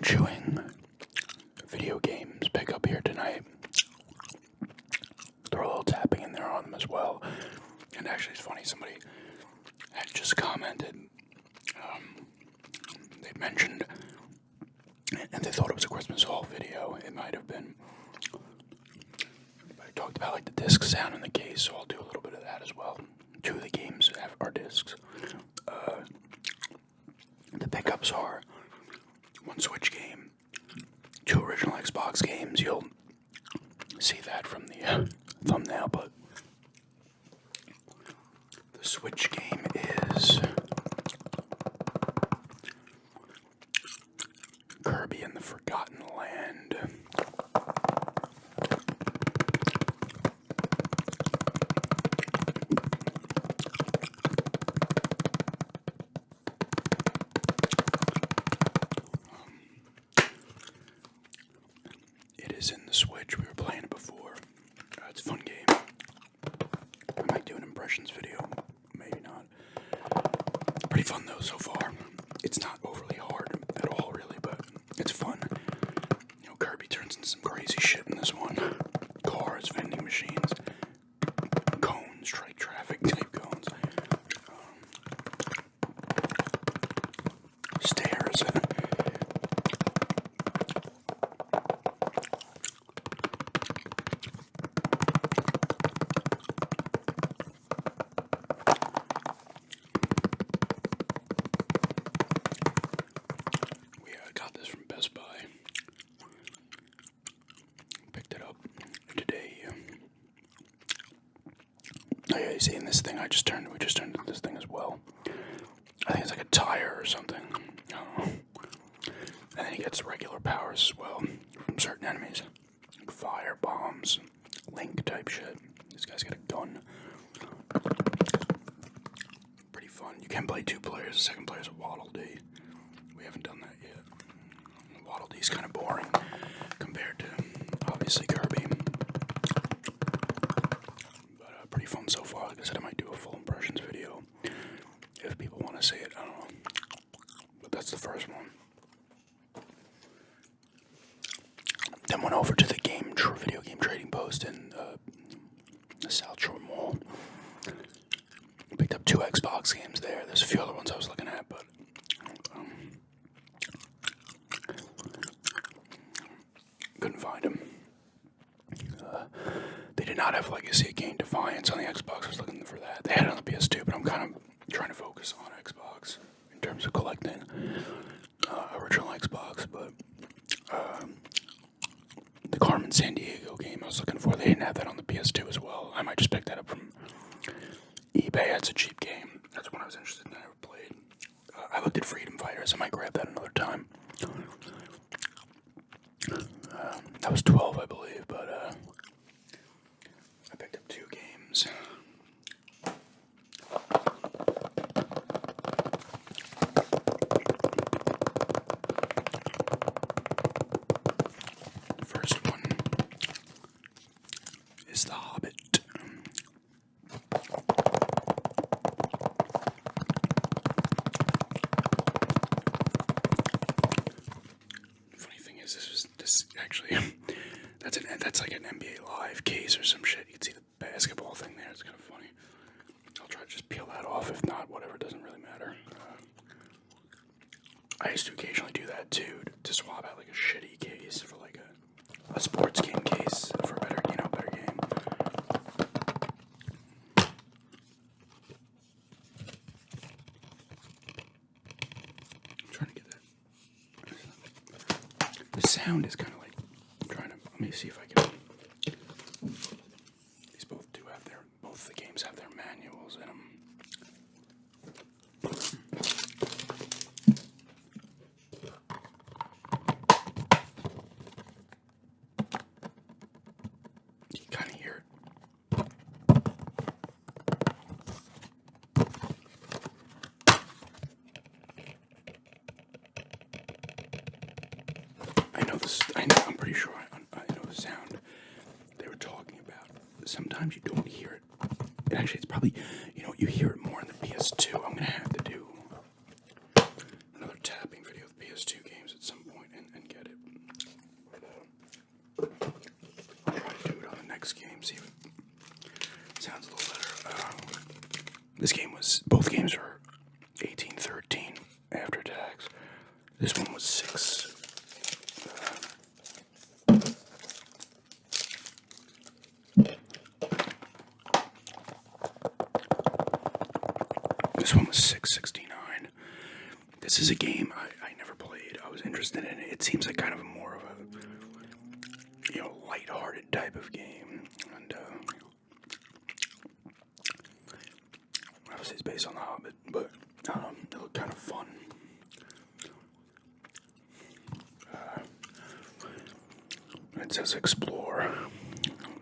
chewing video games pick up here tonight. Throw a little tapping in there on them as well. And actually, it's funny, somebody had just commented. They mentioned, and they thought it was a Christmas haul video. It might have been. I talked about like the disc sound in the case, so I'll do a little bit of that as well. Two of the games are discs. The pickups are one Switch game, two original Xbox games. You'll see that from the thumbnail, but the Switch game is Kirby and the Forgotten Land. It is in the Switch. We were playing it before. It's a fun game. I might do an impressions video. Maybe not. Pretty fun though so far. It's not overly hard at all really, but it's fun. You know, Kirby turns into some crazy shit in this one. Cars, vending machines, cones, traffic type cones. Stairs. Got this from Best Buy. Picked it up today. Oh yeah, you see in this thing we just turned this thing as well. I think it's like a tire or something. I don't know. And then he gets regular powers as well from certain enemies. Like fire, bombs, link type shit. This guy's got a gun. Pretty fun. You can play two players. The second player's a Waddle Dee. We haven't done that yet. Waddle Dee's kind of boring compared to, obviously, Kirby. But pretty fun so far. Like I said, I might do a full impressions video if people want to see it. I don't know. But that's the first one. Then went over to the video game trading post in the South Shore Mall. Picked up two Xbox games there. There's a few other ones I was looking at, but couldn't find them. They did not have Legacy of Kain Defiance on the Xbox. I was looking for that. They had it on the PS2, but I'm kind of trying to focus on Xbox in terms of collecting original Xbox. But the Carmen Sandiego game I was looking for, they didn't have that on the PS2 as well. I might just pick that up from eBay. It's a cheap game. That's one I was interested in. I never played. I looked at Freedom Fighters. I might grab that another time. That was 12, I believe, but I picked up two games. The first one is The Hobbit. Actually, that's like an NBA Live case or some shit. You can see the basketball thing there. It's kind of funny. I'll try to just peel that off. If not, whatever, it doesn't really matter. I used to occasionally do that too, to swap out like a shitty case for like a sports game case for a better game. I'm trying to get that. The sound is kind of like, let me see if I can. These both the games have their manuals in them. You can kind of hear it. I'm pretty sure I know the sound they were talking about. Sometimes you don't hear it. Actually, it's probably, you hear it more in the PS2. I'm going to have to do another tapping video of PS2 games at some point and one was 6. This one was $6.69. This is a game I never played. I was interested in it. It seems like kind of more of a, lighthearted type of game. And, obviously it's based on the Hobbit, but it looked kind of fun. It says explore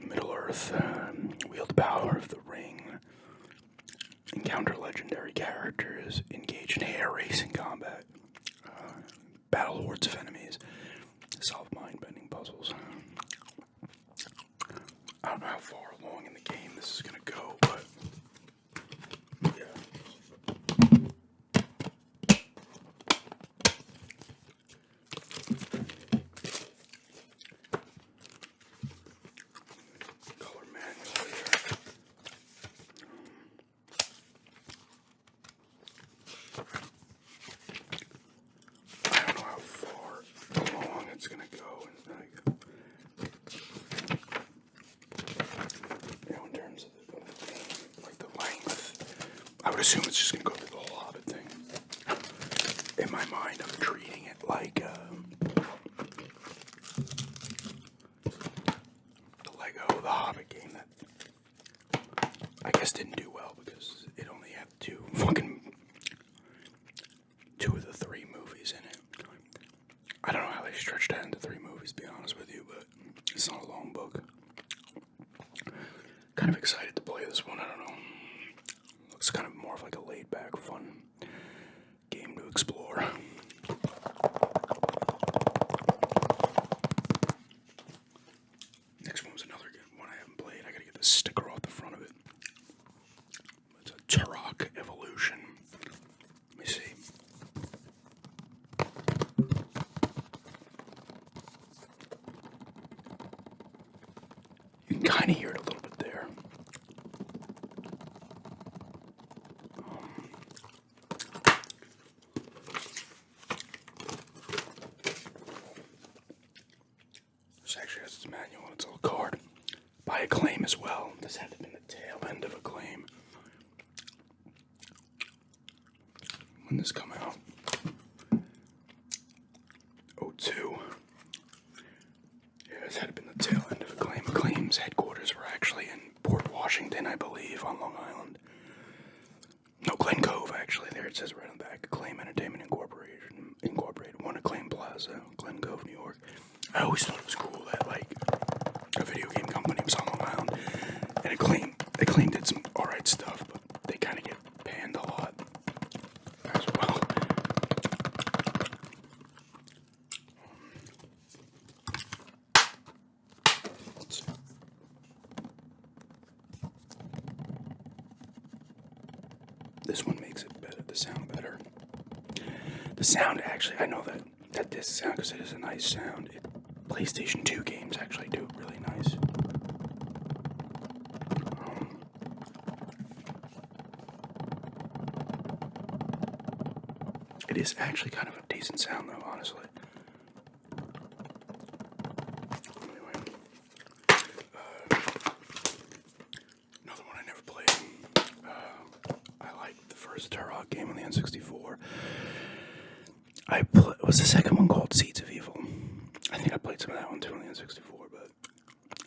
Middle-earth, wield the power of the ring, encounter legendary characters, engage in hair racing combat, battle hordes of enemies, solve mind-bending puzzles. I don't know how far along in the game this is going to go, but yeah. Color manual here. I don't know how far along it's going to go. In terms of the length, I would assume it's just going to go through the whole Hobbit thing. In my mind, I'm treating it like the Lego The Hobbit game that I guess didn't do well because it only had two of the 3 movies in it. I don't know how they stretched that into 3 movies, to be honest with you, but it's not a long book. Kind of excited to play this one, I don't know. Looks kind of more of like a laid-back, fun game to explore. Next one was another one I haven't played. I gotta get the sticker off the front of it. It's a Turok Evolution. Let me see. You can kind of hear it a little bit there. This actually has its manual and its little card. By Acclaim as well. This had to have been the tail end of Acclaim. When this come out? 2002. Yeah, this had been the tail end of Acclaim. Acclaim's headquarters were actually in Port Washington, I believe, on Long Island. No, Glen Cove, actually. There it says right on the back. Acclaim Entertainment Incorporated. One Acclaim Plaza, Glen Cove, New York. I always thought it was cool that, a video game company was on Long Island. And Acclaim did some alright stuff, but they kind of get panned a lot as well. This one makes it better, the sound better. The sound, actually, I know that this sound, because it is a nice sound. PlayStation 2 games actually do it really nice. It is actually kind of a decent sound, though, honestly. Anyway, another one I never played. I liked the first Turok game on the N64. Was the second one called Seeds of Evil? I think I played some of that one too on the N64, but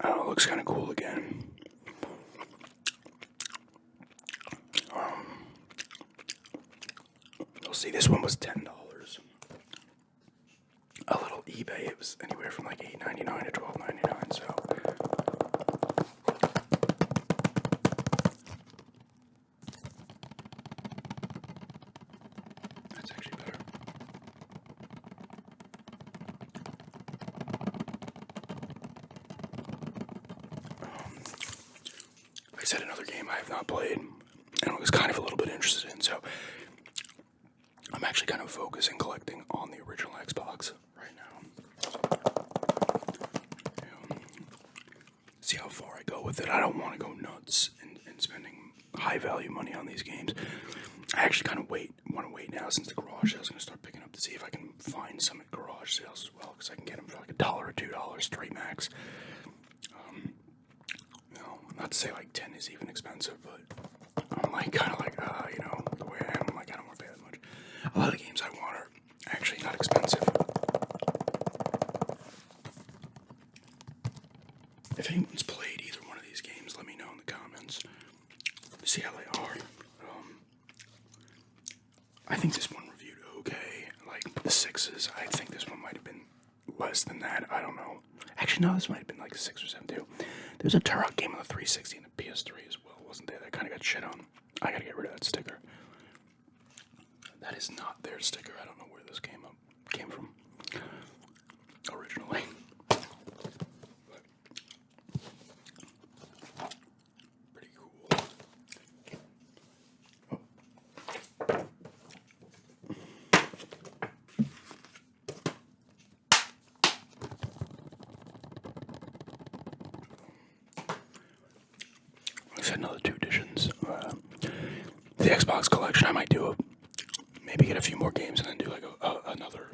I don't know, it looks kind of cool again. You'll see, this one was $10. A little eBay, it was anywhere from like $8.99 to $12.99, so. That's actually better. Like I said, another game I have not played, and I was kind of a little bit interested in, so I'm actually kind of focusing collecting on the original Xbox right now. See how far I go with it. I don't want to go nuts and spending high value money on these games. I actually kind of want to wait now since the garage sale is going to start picking up to see if I can find some at garage sales as well, because I can get them for like $1 or $2, 3 max. Not to say like 10 is even expensive, but I'm like kind of like, the way I am, I'm like, I don't want to pay that much. A lot of the games I want are actually not expensive. If anyone's played either one of these games, let me know in the comments. See how they are. I think this one reviewed okay. Like the 6s, I think this one might have been less than that. I don't know. Actually, no, this might have been like a 6 or 7 too. There's a Turok game on the 360 and the PS3 as well, wasn't there? That kind of got shit on. I gotta get rid of that sticker. That is not their sticker. I don't know where this came from originally. Pretty cool. Another 2 editions. The Xbox collection, I might do maybe get a few more games and then do like another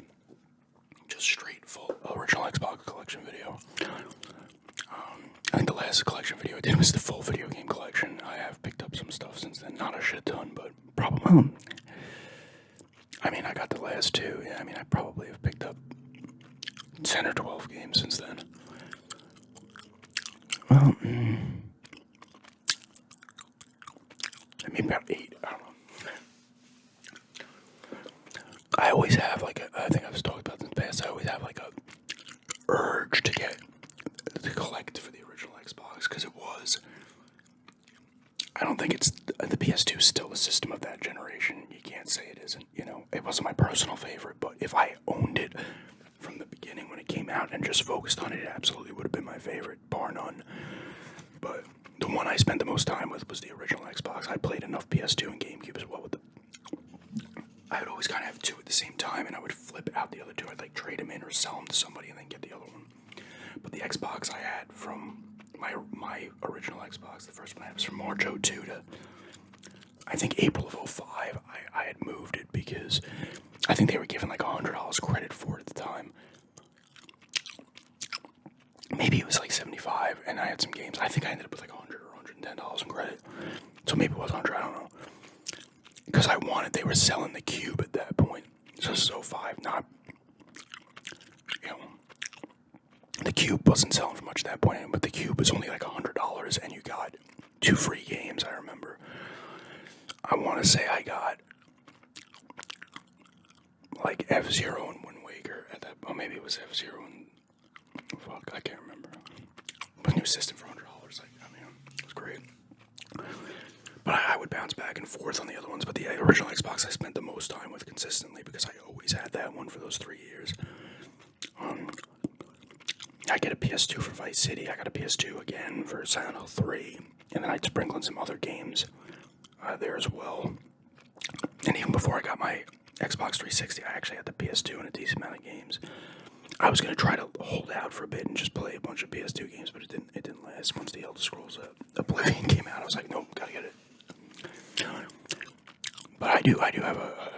just straight full original Xbox collection video. I think the last collection video I did was the full video game collection. I have picked up some stuff since then, not a shit ton, but probably. I mean, I got the last 2. Yeah, I mean, I probably have picked up 10 or 12 games since then. Well. Maybe about 8, I don't know. I always have like I think I've talked about this in the past, I always have like a urge to collect for the original Xbox, because it was, I don't think it's, the PS2 is still the system of that generation. You can't say it isn't, It wasn't my personal favorite, but if I owned it from the beginning when it came out and just focused on it, it absolutely would have been my favorite, bar none. But the one I spent the most time with was the original Xbox. I played enough PS2 and GameCube as well with I would always kind of have 2 at the same time, and I would flip out the other 2. I'd like trade them in or sell them to somebody and then get the other one. But the Xbox I had from my original Xbox, the first one I had was from March 02 to, I think, April of 05. I had moved it because I think they were giving like $100 credit for it at the time. Maybe it was like 75, and I had some games. I think I ended up with like $100 or $110 in credit. So maybe it was 100, I don't know. Because they were selling the Cube at that point. So this is 05, not, the Cube wasn't selling for much at that point, but the Cube was only like $100, and you got 2 free games, I remember. I want to say I got like F-Zero and Wind Waker at that, or maybe it was F-Zero and, I can't remember. It was a new system for $100, it was great. But I would bounce back and forth on the other ones, but the original Xbox I spent the most time with consistently because I always had that one for those 3 years. I get a PS2 for Vice City, I got a PS2 again for Silent Hill 3, and then I'd sprinkle in some other games there as well. And even before I got my Xbox 360, I actually had the PS2 and a decent amount of games. I was going to try to hold out for a bit and just play a bunch of PS2 games, but it didn't last. Once the Elder Scrolls Oblivion came out, I was like, nope, gotta get it. But I do have a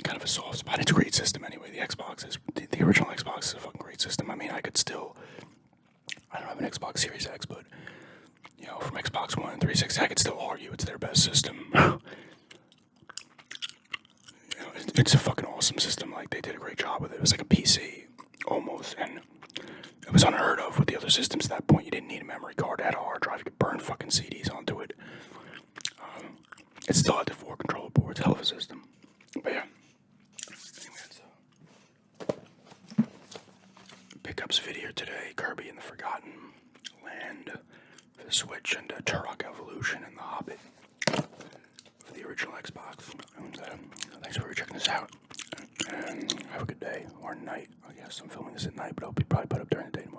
kind of a soft spot. It's a great system anyway. The original Xbox is a fucking great system. I mean, I don't have an Xbox Series X, but, from Xbox One and 360, I could still argue it's their best system. It's a fucking awesome system. Like, they did a great job with it. It was like a PC, almost, and it was unheard of with the other systems at that point. You didn't need a memory card, it had a hard drive, you could burn fucking CDs onto it. It still had the 4 controller boards, hell of a system. But yeah, anyway, that's pickups video today. Kirby and the Forgotten Land for the Switch, and Turok Evolution and the Hobbit for the original Xbox. And, thanks for checking this out, and have a good day, or night. I guess I'm filming this at night, but I'll probably put up during the day tomorrow.